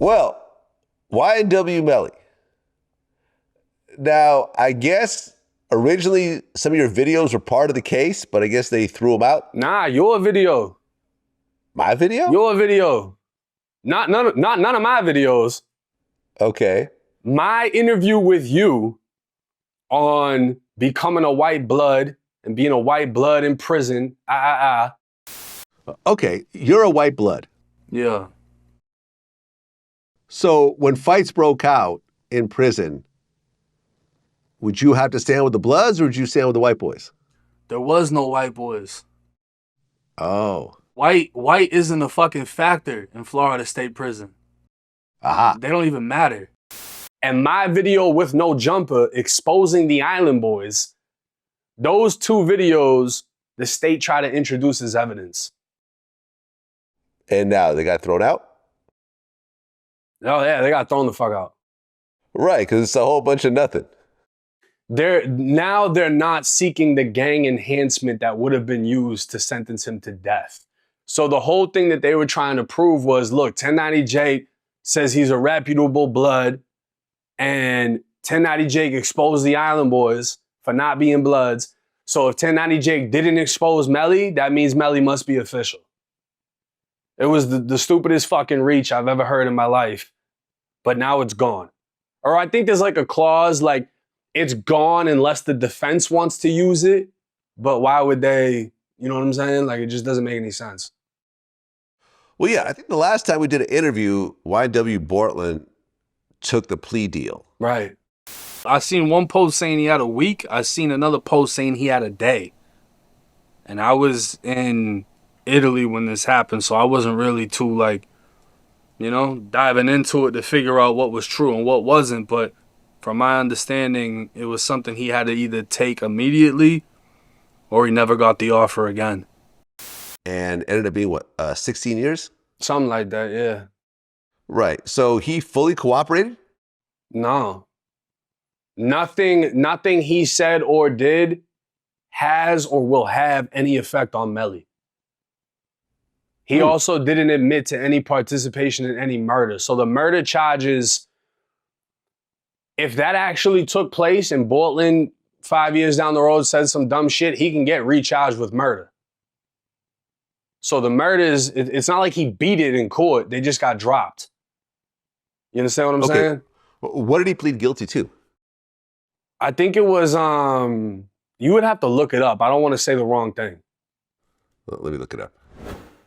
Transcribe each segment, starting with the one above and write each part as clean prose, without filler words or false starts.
Well, YNW Melly. Now, I guess originally some of your videos were part of the case, but I guess they threw them out. Nah, your video. My video? Your video. Not none of my videos. Okay. My interview with you on becoming a white blood and being a white blood in prison. Okay, you're a white blood. Yeah. So when fights broke out in prison, would you have to stand with the Bloods or would you stand with the white boys? There was no white boys. Oh. White isn't a fucking factor in Florida State Prison. Aha. They don't even matter. And my video with no jumper exposing the Island Boys, those two videos, the state tried to introduce as evidence. And now they got thrown out? Oh yeah, they got thrown the fuck out. Right, because it's a whole bunch of nothing. They're not seeking the gang enhancement that would have been used to sentence him to death. So the whole thing that they were trying to prove was, look, 1090 Jake says he's a reputable blood, and 1090 Jake exposed the Island Boys for not being bloods. So if 1090 Jake didn't expose Melly, that means Melly must be official. It was the stupidest fucking reach I've ever heard in my life. But now it's gone. Or I think there's like a clause like it's gone unless the defense wants to use it. But why would they, you know what I'm saying? Like it just doesn't make any sense. Well, yeah, I think the last time we did an interview, YNW Bortlen took the plea deal. Right. I seen one post saying he had a week. I seen another post saying he had a day. And I was in Italy when this happened, so I wasn't really too diving into it to figure out what was true and what wasn't. But from my understanding, it was something he had to either take immediately or he never got the offer again. And ended up being what, 16 years? Something like that, yeah. Right. So he fully cooperated? No. Nothing he said or did has or will have any effect on Melly. He also didn't admit to any participation in any murder. So the murder charges, if that actually took place and Bortlen 5 years down the road said some dumb shit, he can get recharged with murder. So the murders, it's not like he beat it in court. They just got dropped. You understand what I'm saying? What did he plead guilty to? I think it was, you would have to look it up. I don't want to say the wrong thing. Well, let me look it up.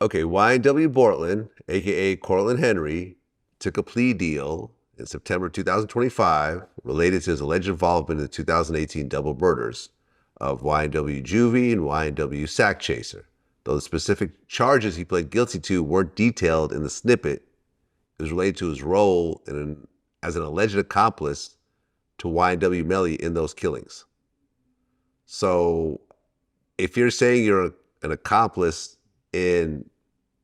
Okay, YNW Bortlen, a.k.a. Cortland Henry, took a plea deal in September 2025 related to his alleged involvement in the 2018 double murders of YNW Juvie and YNW Sack Chaser. Though the specific charges he pled guilty to weren't detailed in the snippet, it was related to his role as an alleged accomplice to YNW Melly in those killings. So if you're saying you're an accomplice in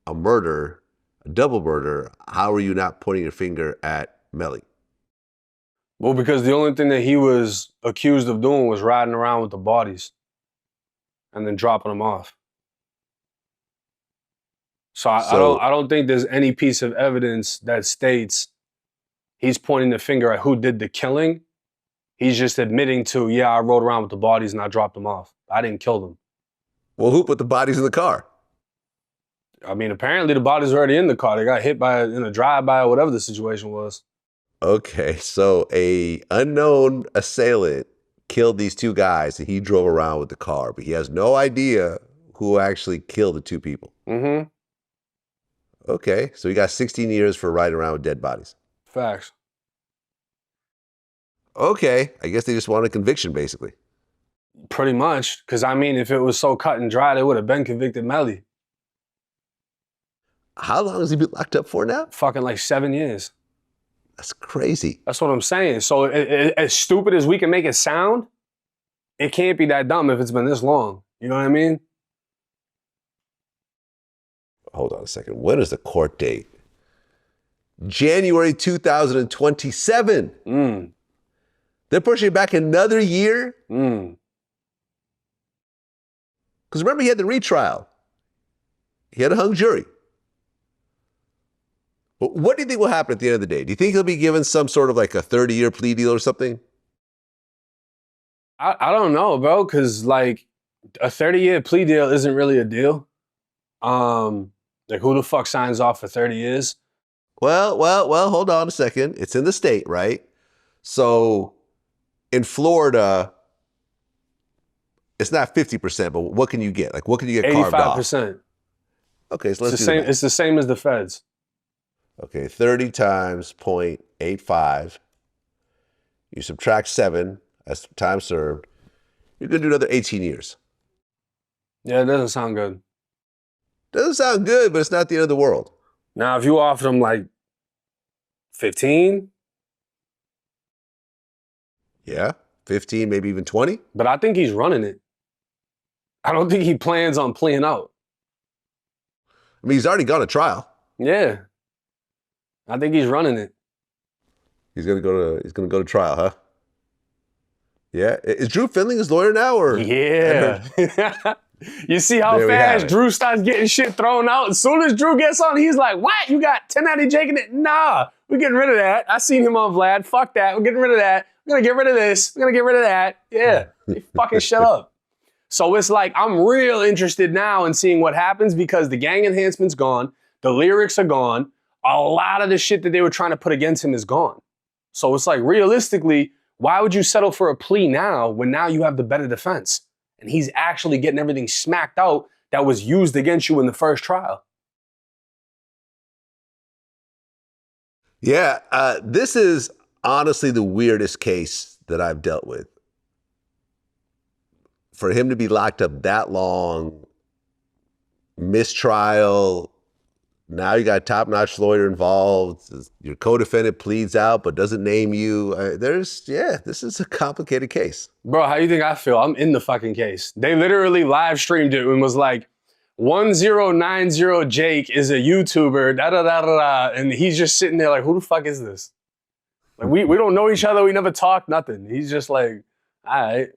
a murder, a double murder, how are you not pointing your finger at Melly? Well, because the only thing that he was accused of doing was riding around with the bodies and then dropping them off. So I don't think there's any piece of evidence that states he's pointing the finger at who did the killing. He's just admitting to, yeah, I rode around with the bodies and I dropped them off. I didn't kill them. Well, who put the bodies in the car? I mean, apparently the bodies were already in the car. They got hit in a drive-by or whatever the situation was. Okay, so a unknown assailant killed these two guys and he drove around with the car, but he has no idea who actually killed the two people. Mm-hmm. Okay, so he got 16 years for riding around with dead bodies. Facts. Okay, I guess they just wanted a conviction, basically. Pretty much, because I mean, if it was so cut and dry, they would have been convicted Melly. How long has he been locked up for now? Fucking like 7 years. That's crazy. That's what I'm saying. So as stupid as we can make it sound, it can't be that dumb if it's been this long. You know what I mean? Hold on a second. When is the court date? January 2027. They're pushing it back another year? Because remember, he had the retrial. He had a hung jury. What do you think will happen at the end of the day? Do you think he'll be given some sort of like a 30-year plea deal or something? I don't know, bro, because like a 30-year plea deal isn't really a deal. Like who the fuck signs off for 30 years? Well, hold on a second. It's in the state, right? So in Florida, it's not 50%, but what can you get? Like, what can you get carved off? 85%. Okay, so It's let's the do same. that. It's the same as the feds. Okay, 30 times 0.85. You subtract 7, that's time served. You're going to do another 18 years. Yeah, it doesn't sound good. Doesn't sound good, but it's not the end of the world. Now, if you offered him like 15, Yeah, 15, maybe even 20. but I think he's running it. I don't think he plans on playing out. I mean, he's already gone to trial. Yeah, I think he's running it. He's gonna go to trial, huh? Yeah. Is Drew Findling his lawyer now, or? Yeah. You see how There we have fast it. Drew starts getting shit thrown out? As soon as Drew gets on, he's like, what? You got 1090 Jake in it? Nah, we're getting rid of that. I seen him on Vlad. Fuck that. We're getting rid of that. We're gonna get rid of this. We're gonna get rid of that. Yeah. You fucking shut up. So it's like, I'm real interested now in seeing what happens because the gang enhancement's gone. The lyrics are gone. A lot of the shit that they were trying to put against him is gone. So it's like, realistically, why would you settle for a plea now when now you have the better defense? And he's actually getting everything smacked out that was used against you in the first trial. Yeah, this is honestly the weirdest case that I've dealt with. For him to be locked up that long, mistrial, now you got a top-notch lawyer involved, your co-defendant pleads out but doesn't name you. This is a complicated case. Bro, how you think I feel? I'm in the fucking case. They literally live streamed it and was like, 1090 Jake is a YouTuber, da-da-da-da-da, and he's just sitting there like, who the fuck is this? Like, we don't know each other, we never talked, nothing. He's just like, all right.